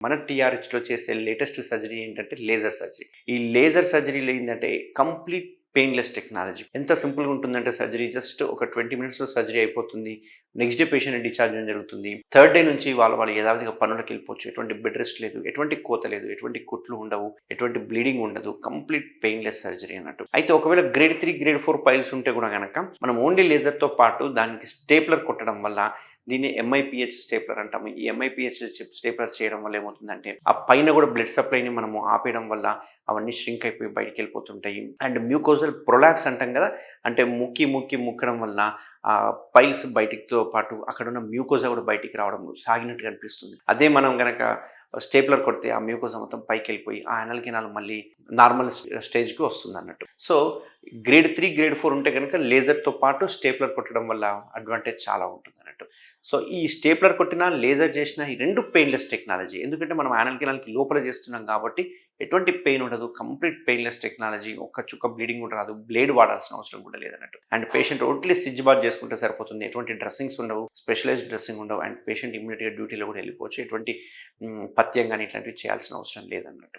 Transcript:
మన టీఆర్హెచ్‌లో చేసే latest surgery ఏంటంటే లేజర్ సర్జరీ. ఈ లేజర్ సర్జరీలో ఏందంటే కంప్లీట్ పెయిన్‌లెస్ టెక్నాలజీ. ఎంత సింపుల్‌గా ఉంటుందంటే సర్జరీ జస్ట్ ఒక 20 మినిట్స్‌లో సర్జరీ అయిపోతుంది. నెక్స్ట్ డే పేషెంట్‌ని డిశ్చార్జ్ చేయడం జరుగుతుంది. థర్డ్ డే నుంచి వాళ్ళు యథావిధిగా పనులకెళ్ళిపోవచ్చు. ఎటువంటి బెడ్ రెస్ట్ లేదు, ఎటువంటి కోత లేదు, ఎటువంటి కుట్లు ఉండవు, ఎటువంటి బ్లీడింగ్ ఉండదు. కంప్లీట్ పెయిన్‌లెస్ సర్జరీ అన్నట్టు. అయితే ఒకవేళ గ్రేడ్ 3, గ్రేడ్ 4 పైల్స్ ఉంటే కూడా గనక మనం ఓన్లీ లేజర్‌తో పాటు దానికి స్టేప్లర్ కొట్టడం వల్ల దీన్ని ఎంఐపీహెచ్ స్టేప్లర్ అంటాము. ఈ ఎంఐపీహెచ్ స్టేప్లర్ చేయడం వల్ల ఏమవుతుందంటే ఆ పైన కూడా బ్లడ్ సప్లైని మనము ఆపేయడం వల్ల అవన్నీ ష్రింక్ అయిపోయి బయటికి వెళ్ళిపోతుంటాయి. అండ్ మ్యూకోజల్ ప్రొలాప్స్ అంటాం కదా, అంటే ముక్కడం వల్ల ఆ పైల్స్ బయటితో పాటు అక్కడ ఉన్న మ్యూకోజా కూడా బయటికి రావడం సాగినట్టు అనిపిస్తుంది. అదే మనం గనక స్టేప్లర్ కొడితే ఆ మ్యూకోజా మొత్తం పైకి వెళ్ళిపోయి ఆ అనల్ కెనాల్ మళ్ళీ నార్మల్ స్టేజ్కి వస్తుంది అన్నట్టు. సో గ్రేడ్ 3, గ్రేడ్ 4 ఉంటే కనుక లేజర్తో పాటు స్టేప్లర్ కొట్టడం వల్ల అడ్వాంటేజ్ చాలా ఉంటుంది అన్నట్టు. సో ఈ స్టేప్లర్ కొట్టినా లేజర్ చేసినా ఈ రెండు పెయిన్లెస్ టెక్నాలజీ. ఎందుకంటే మనం యానల్ కెనాల్కి లోపల చేస్తున్నాం కాబట్టి ఎటువంటి పెయిన్ ఉండదు. Complete painless technology. ఒక్క చుక్క బ్లీడింగ్ కూడా రాదు. బ్లేడ్ వాడాల్సిన అవసరం కూడా లేదన్నట్టు. And patient only stitch bath చేసుకుంటే సరిపోతుంది. ఎటువంటి డ్రెస్సింగ్స్ ఉండవు, స్పెషలైజ్డ్ డ్రెస్సింగ్ ఉండవు. అండ్ పేషెంట్ ఇమ్మీడియట్గా డ్యూటీలో కూడా వెళ్ళిపోవచ్చు. ఎటువంటి పథ్యం కానీ ఇట్లాంటివి చేయాల్సిన అవసరం లేదన్నట్టు.